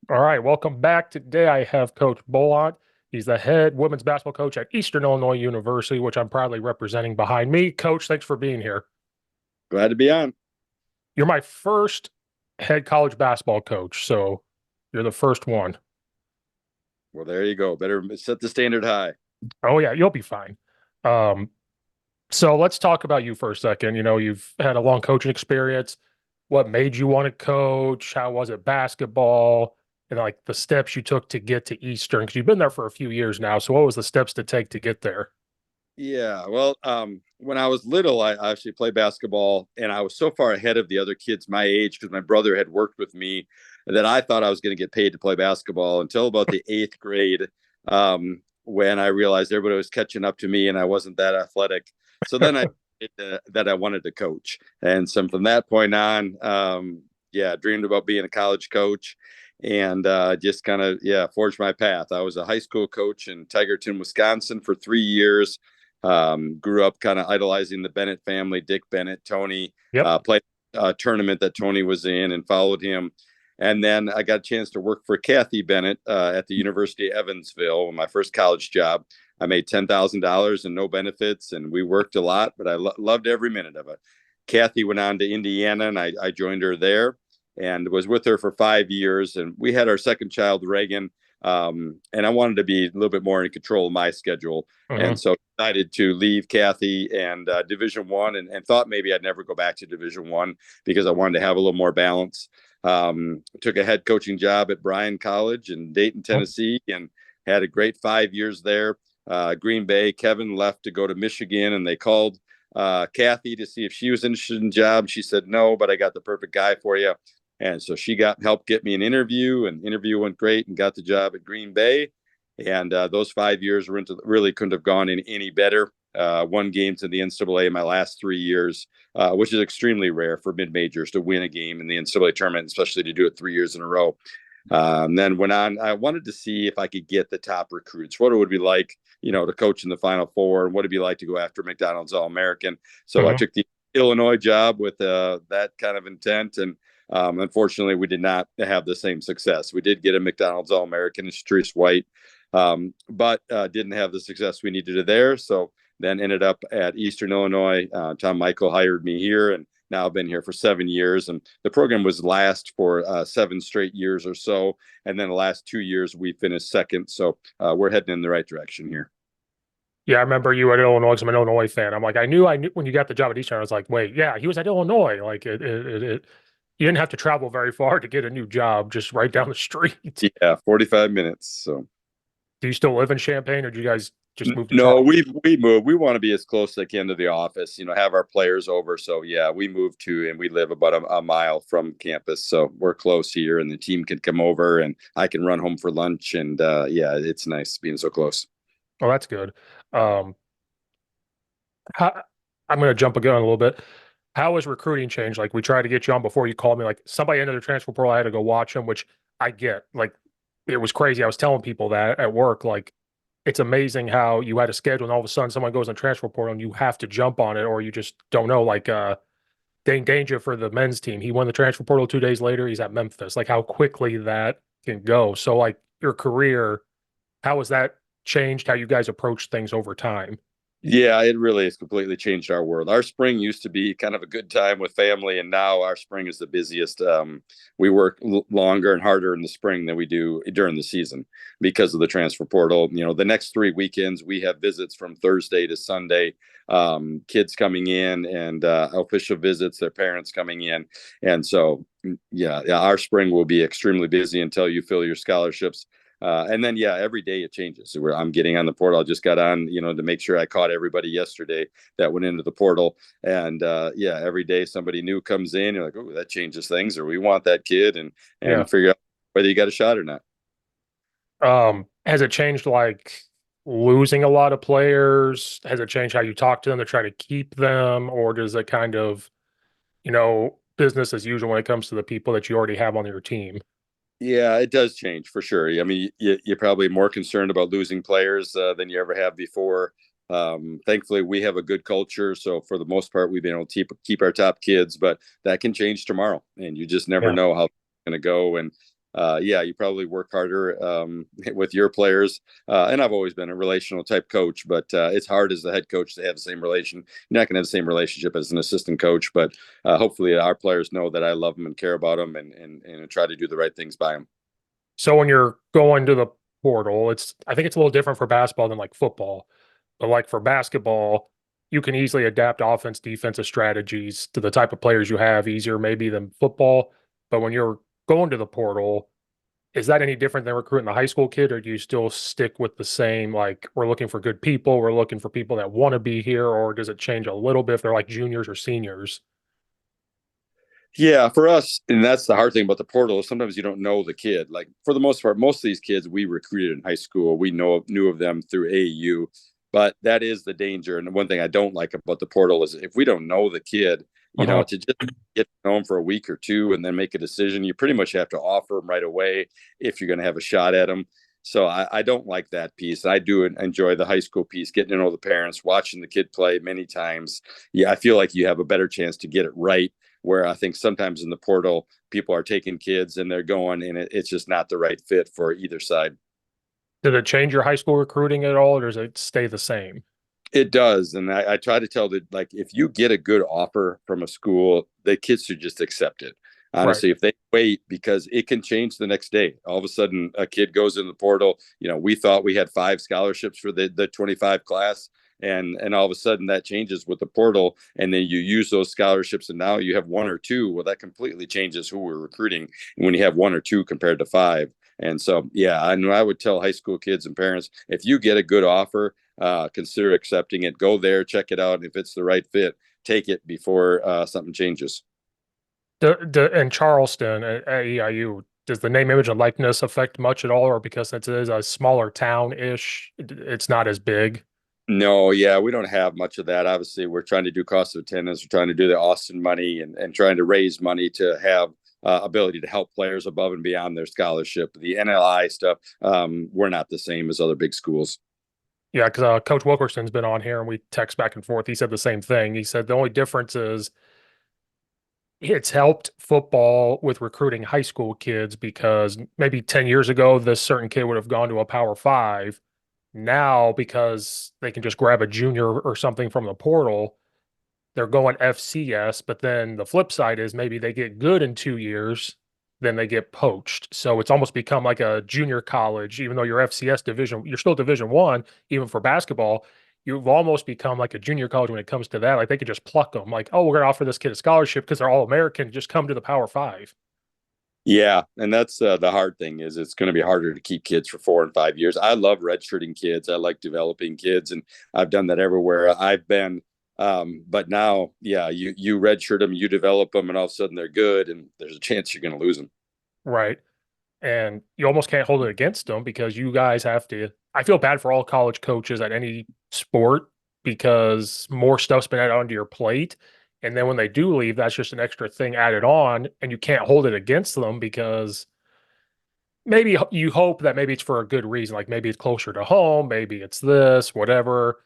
All right, welcome back. Today I have Coach Bollant. He's the head women's basketball coach at Eastern Illinois University, which I'm proudly representing behind me. Coach, thanks for being here. Glad to be on. You're my first head college basketball coach, so you're the first one. Well, there you go. Better set the standard high. Oh yeah, you'll be fine. Um, so let's talk about you for a second. You've had a long coaching experience. What made you want to coach? How was it basketball? And like the steps you took to get to Eastern, because you've been there for a few years now. So what was the steps to take to get there? Yeah. Well, when I was little, I actually played basketball, and I was so far ahead of the other kids my age because my brother had worked with me that I thought I was going to get paid to play basketball until about the eighth grade, when I realized everybody was catching up to me and I wasn't that athletic. So then that I wanted to coach, and so from that point on, yeah, dreamed about being a college coach. And just kind of forged my path. I was a high school coach in Tigerton, Wisconsin for 3 years. Grew up kind of idolizing the Bennett family, Dick Bennett, Tony. Yep. Played a tournament that Tony was in and followed him. And then I got a chance to work for Kathy Bennett at the University of Evansville, my first college job. I made $10,000 and no benefits, and we worked a lot, but I loved every minute of it. Kathy went on to Indiana, and I joined her there and was with her for 5 years. And we had our second child, Reagan, and I wanted to be a little bit more in control of my schedule, and Hmm. so decided to leave Kathy and Division One, and thought maybe I'd never go back to Division One because I wanted to have a little more balance. Took a head coaching job at Bryan College in Dayton, Tennessee, and had a great 5 years there. Green Bay, Kevin left to go to Michigan, and they called Kathy to see if she was interested in the job. She said no, but I got the perfect guy for you. And so she got helped get me an interview, and interview went great, and got the job at Green Bay. And those 5 years really couldn't have gone in any better. Won games in the NCAA in my last 3 years, which is extremely rare for mid majors to win a game in the NCAA tournament, especially to do it 3 years in a row. Then went on. I wanted to see if I could get the top recruits. What it would be like, to coach in the Final Four, and what it'd be like to go after McDonald's All American. So I Hmm. took the Illinois job with that kind of intent, and unfortunately, we did not have the same success. We did get a McDonald's All American, Shatrice White, but didn't have the success we needed there. So then ended up at Eastern Illinois. Tom Michael hired me here, and now I've been here for 7 years. And the program was last for 7 straight years or so. And then the last 2 years, we finished second. So we're heading in the right direction here. Yeah, I remember you at Illinois 'cause I'm an Illinois fan. I knew when you got the job at Eastern. I was like, wait, yeah, he was at Illinois. You didn't have to travel very far to get a new job, just right down the street. Yeah, 45 minutes. So Do you still live in Champaign, or do you guys just move to No, Charlotte? we moved. We want to be as close as I can to the office. Have our players over. So yeah, we moved to, and we live about a mile from campus, so we're close here, and the team can come over, and I can run home for lunch. And yeah, it's nice being so close. Oh, that's good. Um, how, I'm going to jump again a little bit. How has recruiting changed? Like we tried to get you on before you called me. Like somebody entered the transfer portal, I had to go watch them, which I get. Like it was crazy. I was telling people that at work. Like it's amazing how you had a schedule and all of a sudden someone goes on transfer portal and you have to jump on it or you just don't know. Like Dane Danger for the men's team. He won the transfer portal 2 days later. He's at Memphis. Like how quickly that can go. So like your career, how has that changed how you guys approach things over time? Yeah, it really has completely changed our world. Our spring used to be kind of a good time with family, and now our spring is the busiest. We work longer and harder in the spring than we do during the season because of the transfer portal. The next 3 weekends we have visits from Thursday to Sunday, kids coming in, and official visits, their parents coming in, and so yeah, our spring will be extremely busy until you fill your scholarships. And then, yeah, every day it changes. So I'm getting on the portal. I just got on, to make sure I caught everybody yesterday that went into the portal. And yeah, every day somebody new comes in. You're like, oh, that changes things, or we want that kid, Yeah. and figure out whether you got a shot or not. Has it changed like losing a lot of players? Has it changed how you talk to them to try to keep them, or does it kind of, business as usual when it comes to the people that you already have on your team? Yeah, it does change for sure. I mean, you're probably more concerned about losing players than you ever have before. Thankfully, we have a good culture, so for the most part, we've been able to keep our top kids. But that can change tomorrow, and you just never Yeah. know how it's going to go. And yeah, you probably work harder with your players. And I've always been a relational type coach, but it's hard as the head coach to have the same relation. You're not going to have the same relationship as an assistant coach, but hopefully our players know that I love them and care about them, and try to do the right things by them. So when you're going to the portal, I think it's a little different for basketball than like football. But like for basketball, you can easily adapt offense, defensive strategies to the type of players you have easier maybe than football. But when you're going to the portal, is that any different than recruiting the high school kid, or do you still stick with the same, like we're looking for good people, we're looking for people that want to be here, or does it change a little bit if they're like juniors or seniors? Yeah, for us, and that's the hard thing about the portal is sometimes you don't know the kid. Like for the most part, most of these kids we recruited in high school, we knew of them through AAU, but that is the danger. And the one thing I don't like about the portal is if we don't know the kid, Uh-huh. to just get to know him for a week or two and then make a decision, you pretty much have to offer him right away if you're going to have a shot at him. So I don't like that piece. I do enjoy the high school piece, getting to know the parents, watching the kid play many times. Yeah, I feel like you have a better chance to get it right, where I think sometimes in the portal, people are taking kids and they're going, and it's just not the right fit for either side. Did it change your high school recruiting at all, or does it stay the same? It does. And I try to tell that, like, if you get a good offer from a school, the kids should just accept it. Right. Honestly, if they wait, because it can change the next day. All of a sudden, a kid goes in the portal. We thought we had 5 scholarships for the 25 class. And all of a sudden that changes with the portal, and then you use those scholarships, and now you have one or two. Well, that completely changes who we're recruiting when you have one or two compared to five. And so, yeah, I know I would tell high school kids and parents, if you get a good offer, consider accepting it. Go there, check it out. And if it's the right fit, take it before something changes. In Charleston at EIU, does the name, image, and likeness affect much at all, or because it is a smaller town-ish, it's not as big? No, yeah, we don't have much of that. Obviously, we're trying to do cost of attendance. We're trying to do the Austin money, and trying to raise money to have ability to help players above and beyond their scholarship. The NLI stuff, we're not the same as other big schools. Yeah, because Coach Wilkerson's been on here and we text back and forth. He said the same thing. He said the only difference is it's helped football with recruiting high school kids because maybe 10 years ago, this certain kid would have gone to a Power Five. Now, because they can just grab a junior or something from the portal, they're going FCS. But then the flip side is maybe they get good in 2 years, then they get poached. So it's almost become like a junior college, even though you're FCS division, you're still Division 1, even for basketball. You've almost become like a junior college when it comes to that. Like they could just pluck them, like, oh, we're going to offer this kid a scholarship because they're all American. Just come to the Power Five. Yeah, and that's the hard thing is it's going to be harder to keep kids for 4 and 5 years. I love redshirting kids. I like developing kids, and I've done that everywhere I've been. But now, yeah, you redshirt them, you develop them, and all of a sudden they're good, and there's a chance you're going to lose them. Right. And you almost can't hold it against them because you guys have to. I feel bad for all college coaches at any sport because more stuff's been added onto your plate. And then when they do leave, that's just an extra thing added on, and you can't hold it against them because maybe you hope that maybe it's for a good reason. Like maybe it's closer to home, maybe it's this, whatever.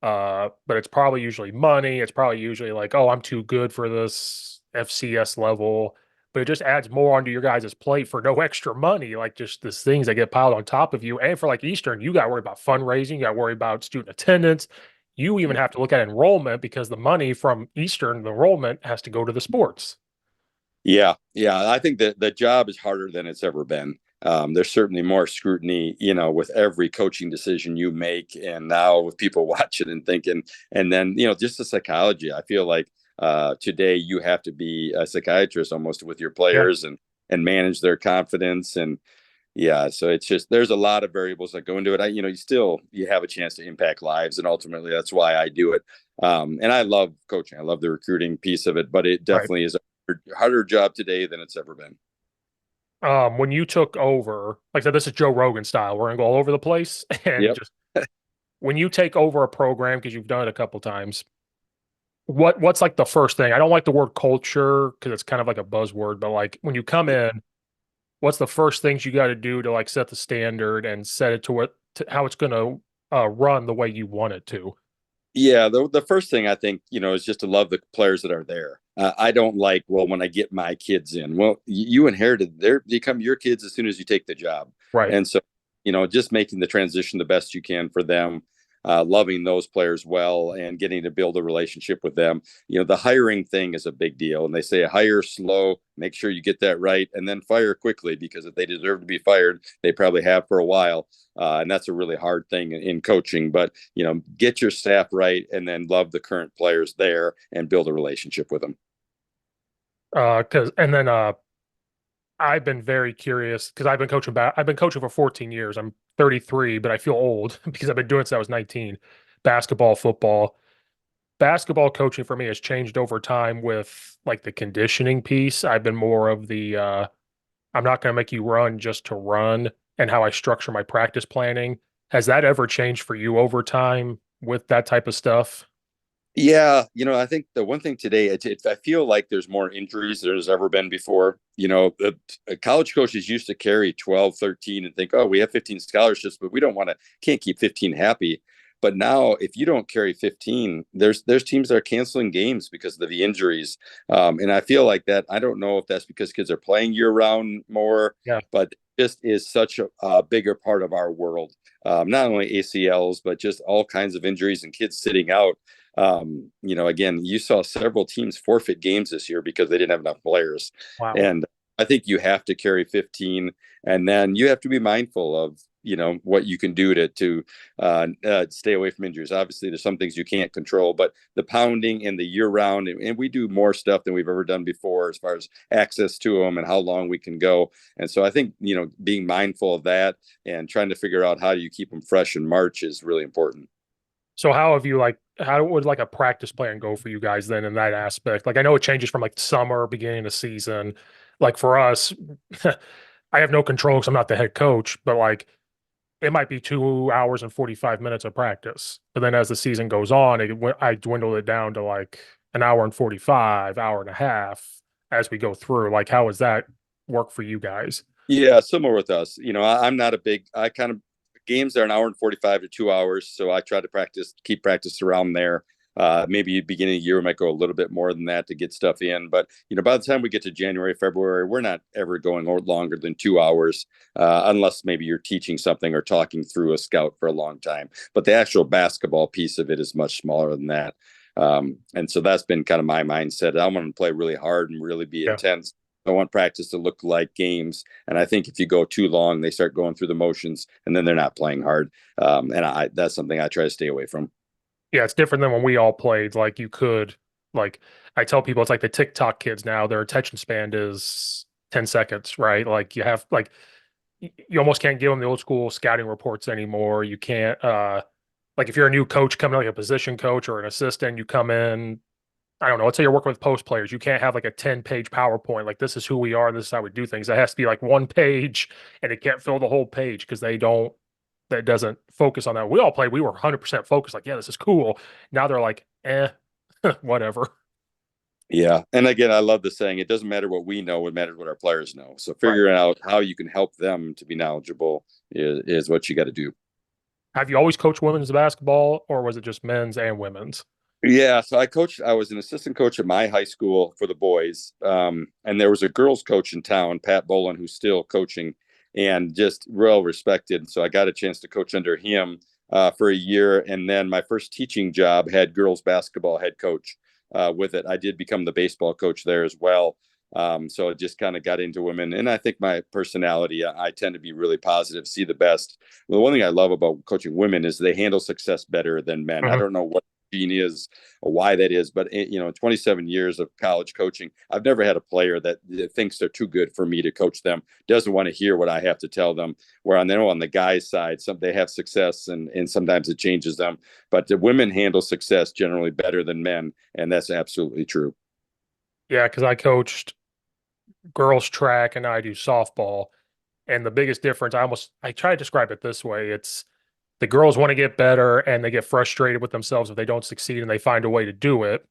But it's probably usually money. It's probably usually like, oh, I'm too good for this FCS level. But it just adds more onto your guys' plate for no extra money, like just these things that get piled on top of you. And for like Eastern, you got to worry about fundraising, you got to worry about student attendance. You even have to look at enrollment because the money from Eastern, the enrollment has to go to the sports. Yeah, yeah. I think that the job is harder than it's ever been. There's certainly more scrutiny, with every coaching decision you make, and now with people watching and thinking, and then just the psychology. I feel like today you have to be a psychiatrist almost with your Yeah. players and manage their confidence, and yeah. So it's just there's a lot of variables that go into it. You have a chance to impact lives, and ultimately that's why I do it. And I love coaching. I love the recruiting piece of it, but it Right. definitely is harder job today than it's ever been. When you took over, like I said, this is Joe Rogan style. We're gonna go all over the place and Yep. just when you take over a program because you've done it a couple times, what's like the first thing? I don't like the word culture because it's kind of like a buzzword, but like when you come in, what's the first things you got to do to like set the standard and set it to how it's going to run the way you want it to? Yeah, the first thing I think, is just to love the players that are there. I don't like, well, when I get my kids in, well, you inherited, they become your kids as soon as you take the job. Right. And so, just making the transition the best you can for them, loving those players well and getting to build a relationship with them. The hiring thing is a big deal. And they say hire slow, make sure you get that right, and then fire quickly, because if they deserve to be fired, they probably have for a while. And that's a really hard thing in coaching. But get your staff right, and then love the current players there and build a relationship with them. Cause and then I've been very curious because I've been coaching for 14 years. I'm 33, but I feel old because I've been doing it since I was 19. Basketball, football. Basketball coaching for me has changed over time with like the conditioning piece. I've been more of the I'm not going to make you run just to run, and how I structure my practice planning. Has that ever changed for you over time with that type of stuff? Yeah, I think the one thing today, I feel like there's more injuries than there's ever been before. College coaches used to carry 12, 13 and think, oh, we have 15 scholarships, but we can't keep 15 happy. But now, if you don't carry 15, there's teams that are canceling games because of the injuries. And I feel like that. I don't know if that's because kids are playing year round more, Yeah. but just is such a bigger part of our world. Not only ACLs, but just all kinds of injuries and kids sitting out. Again, you saw several teams forfeit games this year because they didn't have enough players. Wow. And I think you have to carry 15, and then you have to be mindful of, what you can do to stay away from injuries. Obviously, there's some things you can't control, but the pounding and the year round, and we do more stuff than we've ever done before as far as access to them and how long we can go. And so I think, being mindful of that and trying to figure out how do you keep them fresh in March is really important. So how would like a practice plan go for you guys then in that aspect? Like I know it changes from like summer, beginning of season. Like for us, I have no control because I'm not the head coach, but like it might be 2 hours and 45 minutes of practice. But then as the season goes on, I dwindle it down to like an hour and 45, hour and a half as we go through. Like how does that work for you guys? Yeah, similar with us. I'm not a big, I kind of, games are an hour and 45 to 2 hours. So I try to keep practice around there. Maybe beginning of the year, we might go a little bit more than that to get stuff in. But, by the time we get to January, February, we're not ever going longer than 2 hours, unless maybe you're teaching something or talking through a scout for a long time. But the actual basketball piece of it is much smaller than that. And so that's been kind of my mindset. I want to play really hard and really be Yeah. intense. I want practice to look like games. And I think if you go too long, they start going through the motions and then they're not playing hard. That's something I try to stay away from. Yeah, it's different than when we all played. Like you could, like I tell people, it's like the TikTok kids now. Their attention span is 10 seconds, right? Like you have like you almost can't give them the old school scouting reports anymore. You can't like if you're a new coach coming like a position coach or an assistant, you come in. I don't know. Let's say you're working with post players. You can't have like a 10-page PowerPoint. Like this is who we are. This is how we do things. It has to be like one page, and it can't fill the whole page because they don't that doesn't focus on that. We all played, we were 100% focused, like, yeah, this is cool. Now they're like, whatever. Yeah. And again, I love the saying, it doesn't matter what we know, it matters what our players know. So Right. figuring out how you can help them to be knowledgeable is what you got to do. Have you always coached women's basketball, or was it just men's and women's? Yeah, so I was an assistant coach at my high school for the boys. And there was a girls coach in town, Pat Bolin, who's still coaching and just well respected. So I got a chance to coach under him for a year. And then my first teaching job had girls basketball head coach with it. I did become the baseball coach there as well. So it just kind of got into women. And I think my personality, I tend to be really positive, see the best. Well, the one thing I love about coaching women is they handle success better than men. I Mhm. don't know what gene is or why that is, but in 27 years of college coaching, I've never had a player that thinks they're too good for me to coach them, doesn't want to hear what I have to tell them. Where on the guys' side, they have success and sometimes it changes them, but the women handle success generally better than men, and that's absolutely true. Yeah, because I coached girls track and now I do softball. And the biggest difference, I try to describe it this way. It's the girls want to get better and they get frustrated with themselves if they don't succeed and they find a way to do it.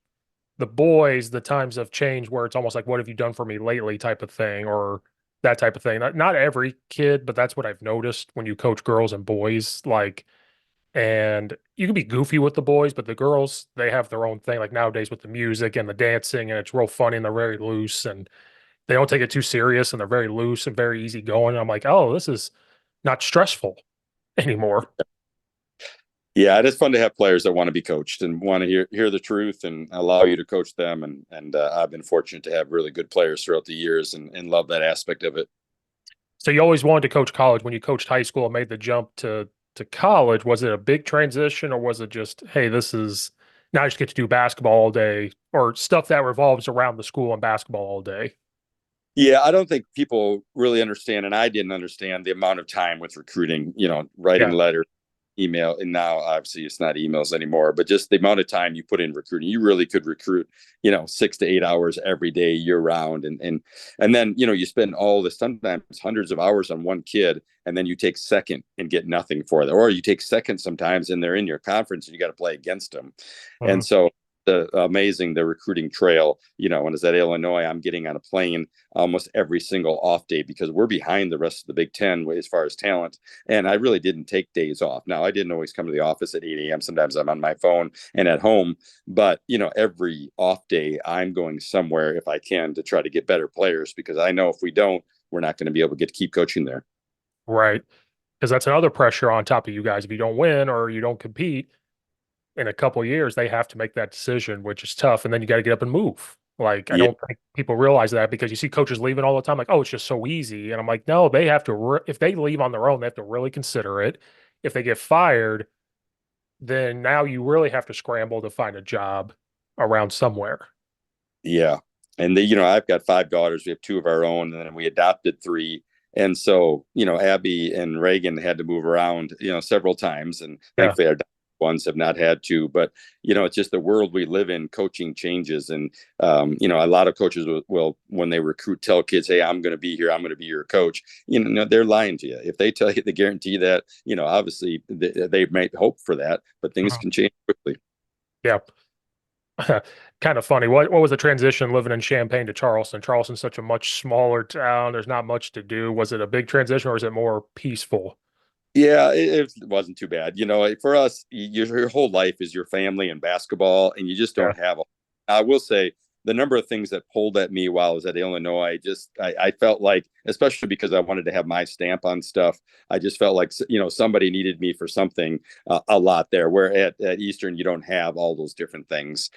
The boys, the times have changed where it's almost like, what have you done for me lately type of thing, or that type of thing. Not every kid, but that's what I've noticed when you coach girls and boys. Like And you can be goofy with the boys, but the girls, they have their own thing, like nowadays with the music and the dancing, and it's real funny and they're very loose and they don't take it too serious and they're very loose and very easy going. I'm like, oh, this is not stressful anymore. Yeah, it is fun to have players that want to be coached and want to hear the truth and allow you to coach them. And I've been fortunate to have really good players throughout the years and love that aspect of it. So you always wanted to coach college. When you coached high school and made the jump to college, was it a big transition or was it just, hey, this is now I just get to do basketball all day or stuff that revolves around the school and basketball all day? Yeah, I don't think people really understand, and I didn't understand the amount of time with recruiting, writing Yeah. letters, email, and now obviously it's not emails anymore, but just the amount of time you put in recruiting. You really could recruit, 6 to 8 hours every day year round. And then, you spend all this sometimes hundreds of hours on one kid, and then you take second and get nothing for it. Or you take second sometimes and they're in your conference and you got to play against them. And Mhm. so the recruiting trail, when it's at Illinois, I'm getting on a plane almost every single off day because we're behind the rest of the Big Ten as far as talent. And I really didn't take days off. Now, I didn't always come to the office at 8 a.m. Sometimes I'm on my phone and at home. But, every off day, I'm going somewhere if I can to try to get better players because I know if we don't, we're not going to be able to keep coaching there. Right. Because that's another pressure on top of you guys. If you don't win or you don't compete in a couple of years, they have to make that decision, which is tough. And then you got to get up and move. Like, I Yeah. don't think people realize that because you see coaches leaving all the time, like, oh, it's just so easy. And I'm like, no, they have to, if they leave on their own, they have to really consider it. If they get fired, then now you really have to scramble to find a job around somewhere. Yeah. And I've got 5 daughters. We have two of our own, and then we adopted three. And so, Abby and Reagan had to move around, several times. And Yeah. thankfully, our ones have not had to. But, it's just the world we live in. Coaching changes. And, a lot of coaches will, when they recruit, tell kids, hey, I'm going to be here. I'm going to be your coach. They're lying to you. If they tell you, they guarantee that, obviously they might hope for that, but things Mhm. can change quickly. Yeah. Kind of funny. What was the transition living in Champaign to Charleston? Charleston's such a much smaller town. There's not much to do. Was it a big transition or is it more peaceful? Yeah, it wasn't too bad. For us, your whole life is your family and basketball, and you just Yeah. don't have. I will say the number of things that pulled at me while I was at Illinois, I felt like, especially because I wanted to have my stamp on stuff, I just felt like somebody needed me for something a lot there. Where at Eastern, you don't have all those different things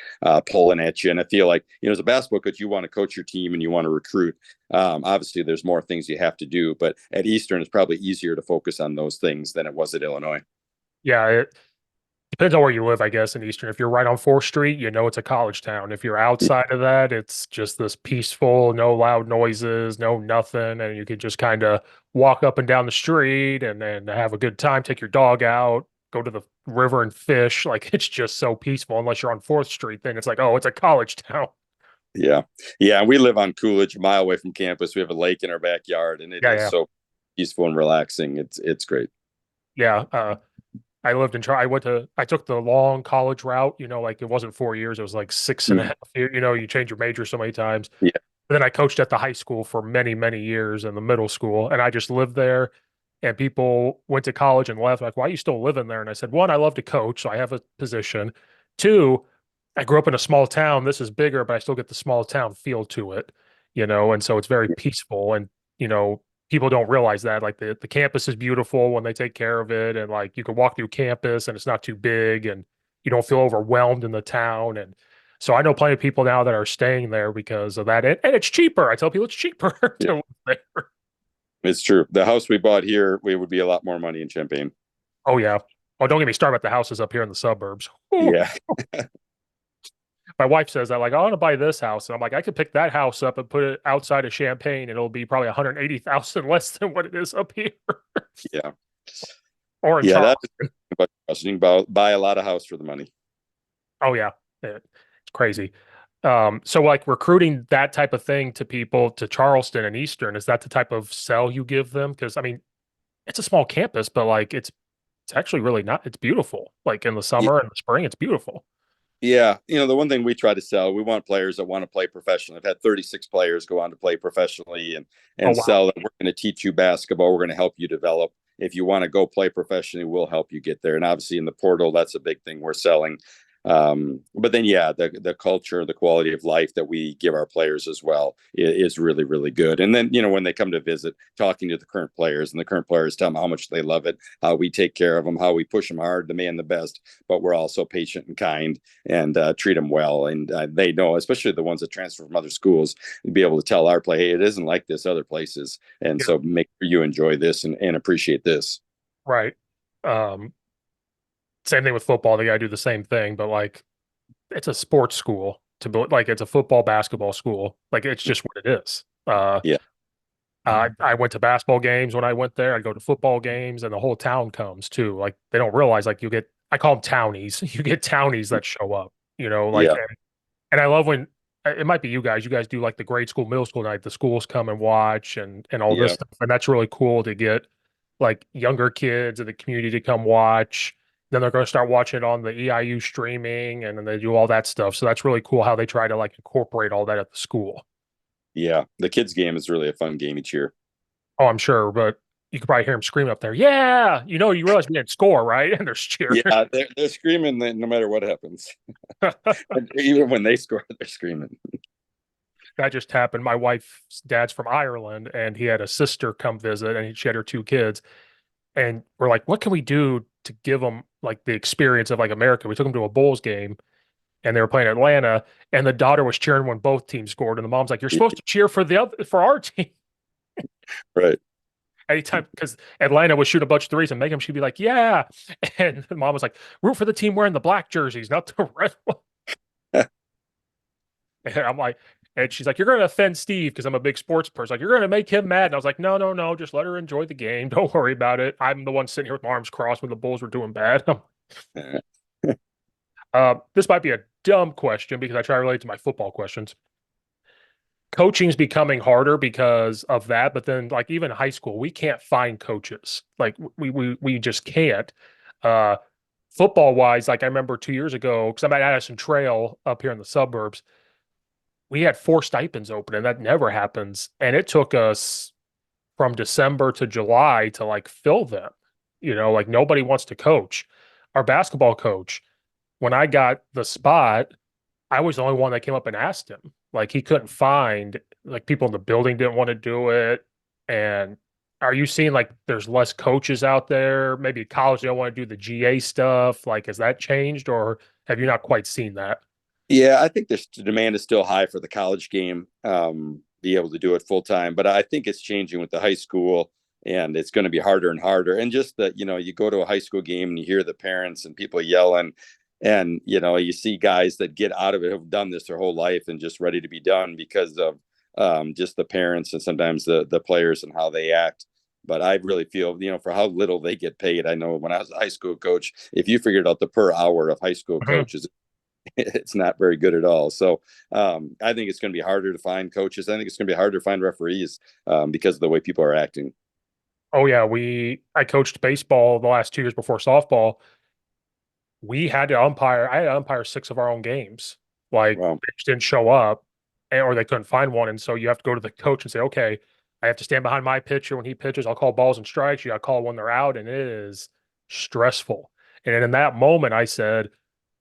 pulling at you, and I feel like as a basketball coach, you want to coach your team and you want to recruit. Obviously, there's more things you have to do, but at Eastern, it's probably easier to focus on those things than it was at Illinois. Yeah. It depends on where you live, I guess, in Eastern. If you're right on 4th Street, you know it's a college town. If you're outside of that, it's just this peaceful, no loud noises, no nothing. And you can just kind of walk up and down the street and then have a good time, take your dog out, go to the river and fish. Like it's just so peaceful. Unless you're on 4th Street, then it's like, oh, it's a college town. Yeah, yeah, and we live on Coolidge, a mile away from campus. We have a lake in our backyard, and it Yeah, is yeah. so peaceful and relaxing. It's great. Yeah. I lived in, I took the long college route, like it wasn't 4 years, it was like six and a Mm. half years. You change your major so many times. Yeah, And then I coached at the high school for many, many years in the middle school. And I just lived there. And people went to college and left, like, why are you still living there? And I said, one, I love to coach, so I have a position. Two, I grew up in a small town. This is bigger, but I still get the small town feel to it, and so it's very peaceful. And, you know, people don't realize that. Like the campus is beautiful when they take care of it. And like you can walk through campus and it's not too big and you don't feel overwhelmed in the town. And so I know plenty of people now that are staying there because of that. And it's cheaper. I tell people it's cheaper yeah, to live there. it's true. The house we bought here, we would be a lot more money in Champaign. Oh yeah. Oh, don't get me started about the houses up here in the suburbs. Ooh, Yeah, my wife says that like I want to buy this house, and I'm like I could pick that house up and put it outside of Champaign, and it'll be probably 180,000 less than what it is up here yeah, or in yeah. Charles. That's but you can buy a lot of house for the money. Oh yeah, it's crazy. So like recruiting that type of thing to people to Charleston and Eastern, is that the type of sell you give them? Because I mean, it's a small campus, but like it's actually really not. It's beautiful. Like in the summer and the spring, it's beautiful. Yeah, the one thing we try to sell, we want players that want to play professionally. I've had 36 players go on to play professionally Oh and wow. sell that we're going to teach you basketball, we're going to help you develop. if you want to go play professionally, we'll help you get there. And obviously in the portal, that's a big thing we're selling. But then, yeah, the culture, the quality of life that we give our players as well is really, really good. And then, when they come to visit, talking to the current players, and the current players tell them how much they love it, how we take care of them, how we push them hard, demand the best, but we're also patient and kind and treat them well. And they know, especially the ones that transfer from other schools, to be able to tell our play, hey, it isn't like this other places. And so make sure you enjoy this and appreciate this. Right. Same thing with football. They got to do the same thing, but like it's a sports school to build, like it's a football basketball school. Like it's just what it is. Yeah. I went to basketball games when I went there. I go to football games, and the whole town comes too. Like they don't realize, like you get, I call them townies. You get townies that show up. Like, Yeah. and I love when it might be you guys. You guys do like the grade school, middle school night. The schools come and watch and all this Yeah. stuff, and that's really cool to get like younger kids in the community to come watch. Then they're going to start watching it on the EIU streaming, and then they do all that stuff. So that's really cool how they try to like incorporate all that at the school. Yeah. The kids' game is really a fun game each year. Oh, I'm sure, but you could probably hear them scream up there. Yeah, you realize we didn't score, right? And they're cheering. Yeah, they're screaming no matter what happens. Even when they score, they're screaming. That just happened. My wife's dad's from Ireland, and he had a sister come visit, and she had her two kids. And we're like, what can we do to give them like the experience of like America? We took them to a Bulls game, and they were playing Atlanta, and the daughter was cheering when both teams scored, and the mom's like, "You're supposed to cheer for for our team." Right. Anytime, because Atlanta would shoot a bunch of threes and make them, she'd be like, "Yeah," and the mom was like, "Root for the team wearing the black jerseys, not the red one." And I'm like, and she's like, "You're going to offend Steve because I'm a big sports person. Like, you're going to make him mad." And I was like, "No, no, no. Just let her enjoy the game. Don't worry about it. I'm the one sitting here with my arms crossed when the Bulls were doing bad." This might be a dumb question because I try to relate to my football questions. Coaching's becoming harder because of that, but then like even high school, we can't find coaches. Like we just can't. Uh, Football wise, like I remember 2 years ago, because I'm at Addison Trail up here in the suburbs, we had 4 stipends open, and that never happens. And it took us from December to July to like fill them. Like nobody wants to coach. Our basketball coach, when I got the spot, I was the only one that came up and asked him. Like he couldn't find, like people in the building didn't want to do it. And are you seeing like there's less coaches out there? Maybe college they don't want to do the GA stuff. Like has that changed, or have you not quite seen that? Yeah, I think the demand is still high for the college game, be able to do it full time. But I think it's changing with the high school, and it's going to be harder and harder. And just that, you go to a high school game and you hear the parents and people yelling, and you see guys that get out of it have done this their whole life and just ready to be done because of just the parents and sometimes the players and how they act. But I really feel, for how little they get paid. I know when I was a high school coach, if you figured out the per hour of high school coaches, it's not very good at all. So I think it's going to be harder to find coaches. I think it's going to be harder to find referees because of the way people are acting. Oh yeah, I coached baseball the last 2 years before softball. We had to umpire. I had to umpire 6 of our own games. Like Wow. they just didn't show up, or they couldn't find one, and so you have to go to the coach and say, "Okay, I have to stand behind my pitcher when he pitches. I'll call balls and strikes. You got to call when they're out," and it is stressful. And in that moment, I said,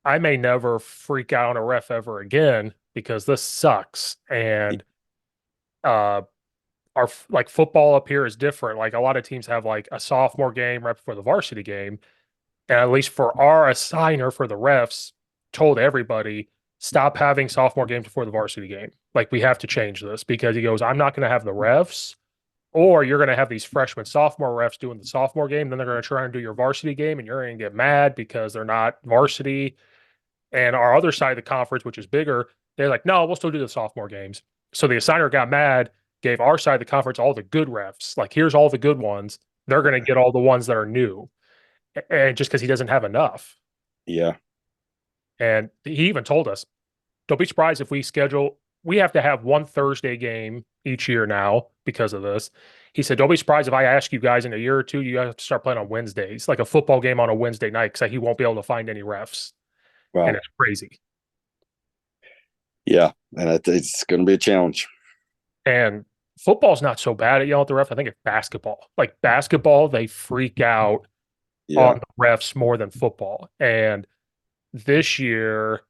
"I may never freak out on a ref ever again because this sucks." And uh, our like football up here is different. Like a lot of teams have like a sophomore game right before the varsity game, and at least for our assigner for the refs, told everybody stop having sophomore games before the varsity game. Like we have to change this because he goes, I'm not going to have the refs, or you're going to have these freshman sophomore refs doing the sophomore game. Then they're going to try and do your varsity game, and you're going to get mad because they're not varsity. And our other side of the conference, which is bigger, they're like, no, we'll still do the sophomore games. So the assigner got mad, gave our side of the conference all the good refs. Like, here's all the good ones. They're going to get all the ones that are new. And just because he doesn't have enough. Yeah. And he even told us, don't be surprised if we have to have one Thursday game each year now because of this. He said, don't be surprised if I ask you guys in a year or two, you have to start playing on Wednesdays, like a football game on a Wednesday night, because he won't be able to find any refs. Wow. And it's crazy. Yeah. And it's going to be a challenge. And Football's not so bad at yelling at the ref. I think it's basketball. Like basketball, they freak out Yeah. on the refs more than football. And this year,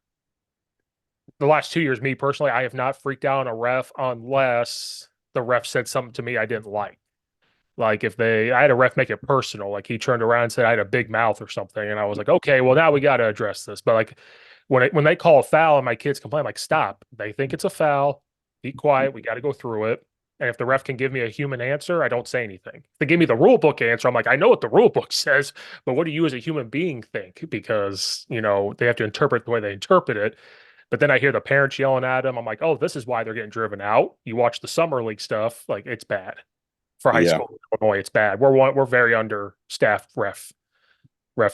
the last 2 years, me personally, I have not freaked out on a ref unless the ref said something to me I didn't like. Like if I had a ref make it personal, like he turned around and said I had a big mouth or something, and I was like, okay, well now we got to address this. But like when they call a foul and my kids complain, I'm like, stop. They think it's a foul. Be quiet. We got to go through it. And if the ref can give me a human answer, I don't say anything. If they give me the rule book answer, I'm like, I know what the rule book says, but what do you as a human being think? Because they have to interpret the way they interpret it. But then I hear the parents yelling at them. I'm like, oh, this is why they're getting driven out. You watch the summer league stuff, like it's bad for high Yeah. school in Illinois. It's bad. We're very understaffed ref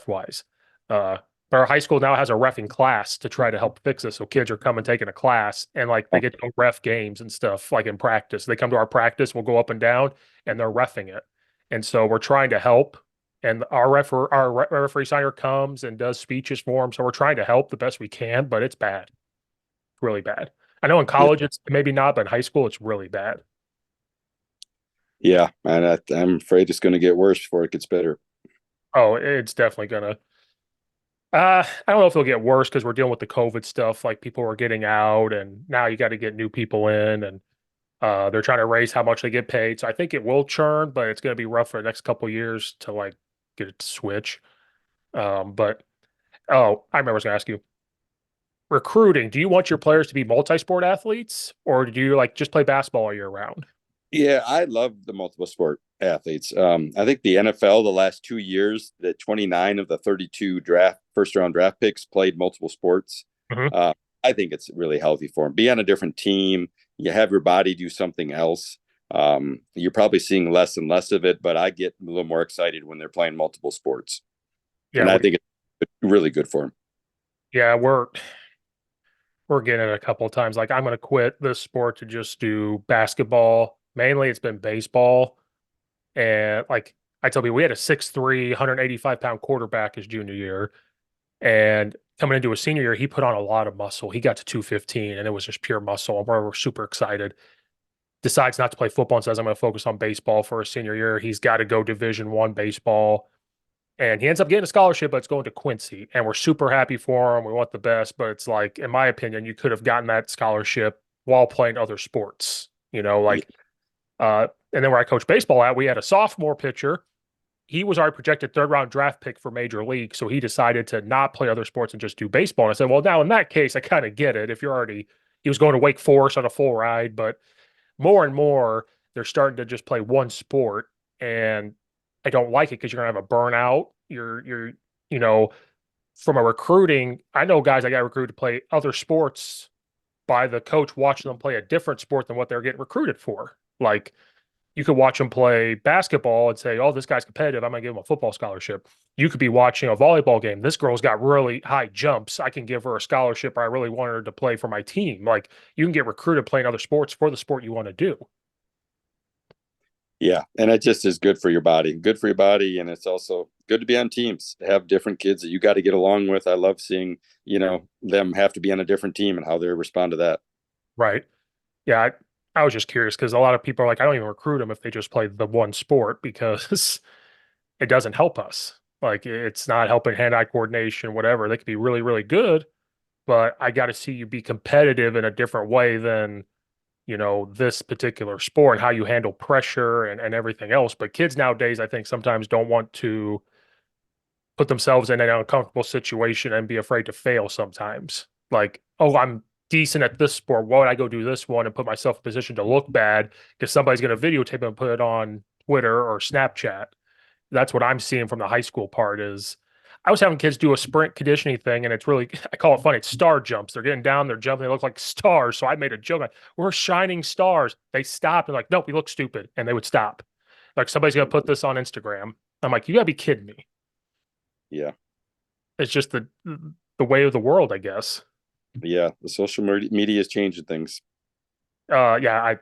wise. But our high school now has a refing class to try to help fix this. So kids are coming taking a class and like they get to ref games and stuff like in practice. They come to our practice, we'll go up and down, and they're refing it. And so we're trying to help. And our referee signer comes and does speeches for them. So we're trying to help the best we can, but it's bad, really bad. I know in Yeah. college it's maybe not, but in high school it's really bad. Yeah. And I'm afraid it's going to get worse before it gets better. Oh, it's definitely gonna. I don't know if it'll get worse because we're dealing with the COVID stuff. Like people are getting out, and now you got to get new people in, and they're trying to raise how much they get paid. So I think it will churn, but it's going to be rough for the next couple of years to like get it to switch. But oh, I remember I was going to ask you recruiting. Do you want your players to be multi-sport athletes, or do you like just play basketball all year round? Yeah, I love the multiple sport athletes. I think the NFL the last 2 years, the 29 of the 32 first round draft picks played multiple sports. Mhm. Uh, I think it's really healthy for them. Be on a different team. You have your body do something else. You're probably seeing less and less of it, but I get a little more excited when they're playing multiple sports, Yeah, and I think it's really good for them. yeah, we're getting it a couple of times. Like I'm going to quit this sport to just do basketball. Mainly, it's been baseball. And like I tell you, we had a 6'3", 185-pound quarterback his junior year. And coming into his senior year, he put on a lot of muscle. He got to 215 and it was just pure muscle. And we're super excited. Decides not to play football and says, I'm going to focus on baseball for his senior year. He's got to go Division I baseball. And he ends up getting a scholarship, but it's going to Quincy. And we're super happy for him. We want the best. But it's like, in my opinion, you could have gotten that scholarship while playing other sports, Yeah. like and then where I coached baseball at, we had a sophomore pitcher. He was already projected third round draft pick for major league. So he decided to not play other sports and just do baseball. And I said, well, now in that case, I kind of get it. If you're already, he was going to Wake Forest on a full ride, but more and more, they're starting to just play one sport. And I don't like it because you're going to have a burnout. You know, from a recruiting, I know guys I got recruited to play other sports by the coach watching them play a different sport than what they're getting recruited for. Like, you could watch him play basketball and say, "Oh, this guy's competitive. I'm gonna give him a football scholarship." You could be watching a volleyball game. This girl's got really high jumps. I can give her a scholarship. Or I really want her to play for my team. Like you can get recruited playing other sports for the sport you want to do. Yeah, and it just is good for your body. Good for your body, and it's also good to be on teams, have different kids that you got to get along with. I love seeing, them have to be on a different team and how they respond to that. Right. Yeah. I was just curious because a lot of people are like, I don't even recruit them if they just play the one sport because it doesn't help us. Like it's not helping hand-eye coordination, whatever. They could be really, really good, but I got to see you be competitive in a different way than this particular sport and how you handle pressure and everything else. But kids nowadays, I think sometimes don't want to put themselves in an uncomfortable situation and be afraid to fail sometimes. Like, oh, I'm decent at this sport. Why would I go do this one and put myself in a position to look bad because somebody's going to videotape and put it on Twitter or Snapchat? That's what I'm seeing from the high school part is I was having kids do a sprint conditioning thing, and it's really I call it funny. It's star jumps. They're getting down, they're jumping, they look like stars. So I made a joke like, we're shining stars. They stopped and like, nope, we look stupid. And they would stop. Like somebody's gonna put this on Instagram. I'm like, you gotta be kidding me. Yeah, It's just the way of the world, I guess. yeah. The social media is changing things. Yeah,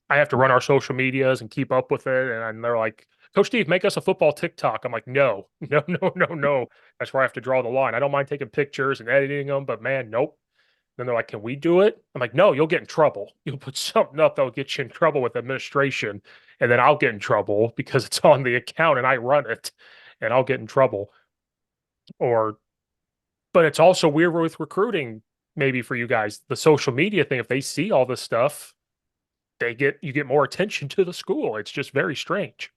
I have to run our social medias and keep up with it. And they're like, Coach Steve, make us a football TikTok. I'm like, no, no. That's where I have to draw the line. I don't mind taking pictures and editing them, but man, nope. Then they're like, can we do it? I'm like, no, you'll get in trouble. You'll put something up that'll get you in trouble with administration. And then I'll get in trouble because it's on the account and I run it and I'll get in trouble. Or, but it's also weird with recruiting, maybe for you guys, the social media thing. If they see all this stuff, you get more attention to the school. It's just very strange.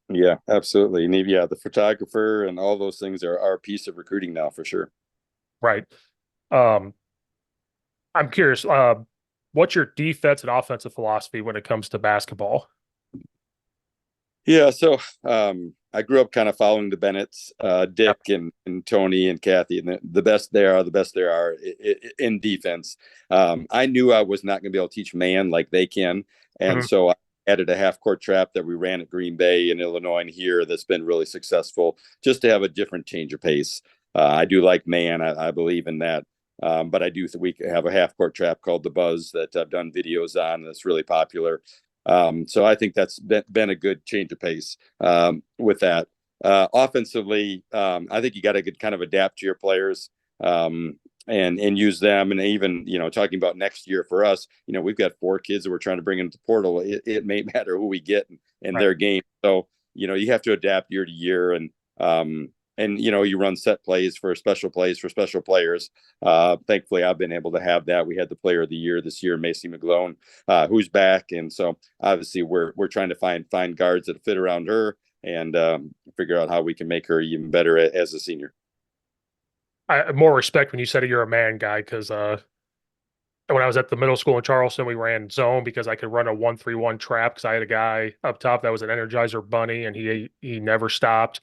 Yeah, absolutely. And yeah, the photographer and all those things are a piece of recruiting now for sure. Right. Um, I'm curious, what's your defense and offensive philosophy when it comes to basketball? Yeah, so I grew up kind of following the Bennetts, Dick and Tony and Kathy, and the best there are the best there are in defense. I knew I was not going to be able to teach man like they can, and Mhm. so I added a half court trap that we ran at Green Bay in Illinois and here that's been really successful, just to have a different change of pace. I do like man, I believe in that. But I do we have a half court trap called the Buzz that I've done videos on that's really popular. So I think that's been a good change of pace with that. Offensively, I think you got to kind of adapt to your players and use them. And even talking about next year for us, we've got 4 kids that we're trying to bring into the portal. It may matter who we get in Right. their game. So you have to adapt year to year and you run set plays for special players. Thankfully, I've been able to have that. We had the player of the year this year, Macy McGlone, who's back, and so obviously we're trying to find guards that fit around her and figure out how we can make her even better as a senior. I more respect when you said you're a man guy because when I was at the middle school in Charleston, we ran zone because I could run a 1-3-1 trap because I had a guy up top that was an Energizer bunny and he never stopped.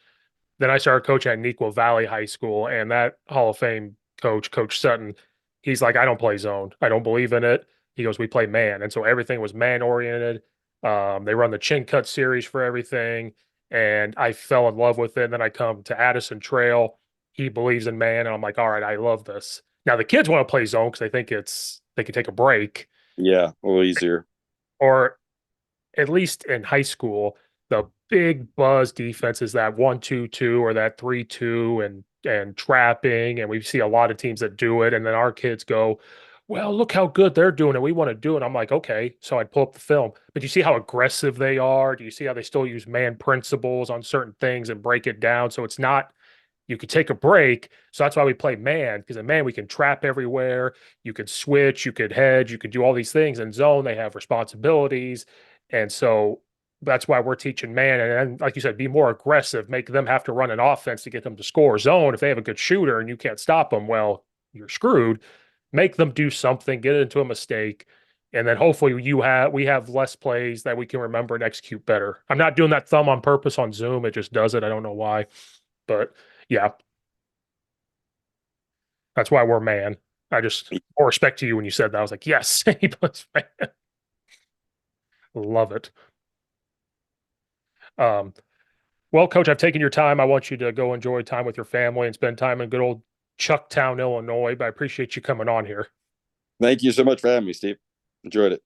Then I started coaching at Neuqua Valley High School, and that Hall of Fame coach, Coach Sutton, he's like, I don't play zone. I don't believe in it. He goes, we play man. And so everything was man oriented. They run the chin cut series for everything. And I fell in love with it. And then I come to Addison Trail. He believes in man. And I'm like, all right, I love this. Now the kids want to play zone because they think they can take a break. Yeah, a little easier. Or at least in high school, the big buzz defense is that 1-2-2 or that 3-2 and trapping. And we see a lot of teams that do it. And then our kids go, well, look how good they're doing it. We want to do it. I'm like, okay. So I'd pull up the film. But you see how aggressive they are? Do you see how they still use man principles on certain things and break it down? So it's not you could take a break. So that's why we play man, because in man, we can trap everywhere. You could switch, you could hedge, you could do all these things. In zone, they have responsibilities. And so that's why we're teaching man. And like you said, be more aggressive, make them have to run an offense to get them to score. Zone, if they have a good shooter and you can't stop them, well, you're screwed. Make them do something, get into a mistake. And then hopefully we have less plays that we can remember and execute better. I'm not doing that thumb on purpose on Zoom. It just does it. I don't know why. But yeah, that's why we're man. I just more respect to you when you said that. I was like, yes, he plays man. Love it. Um, well, coach, I've taken your time. I want you to go enjoy time with your family and spend time in good old Chucktown, Illinois. But I appreciate you coming on here. Thank you so much for having me, Steve. Enjoyed it.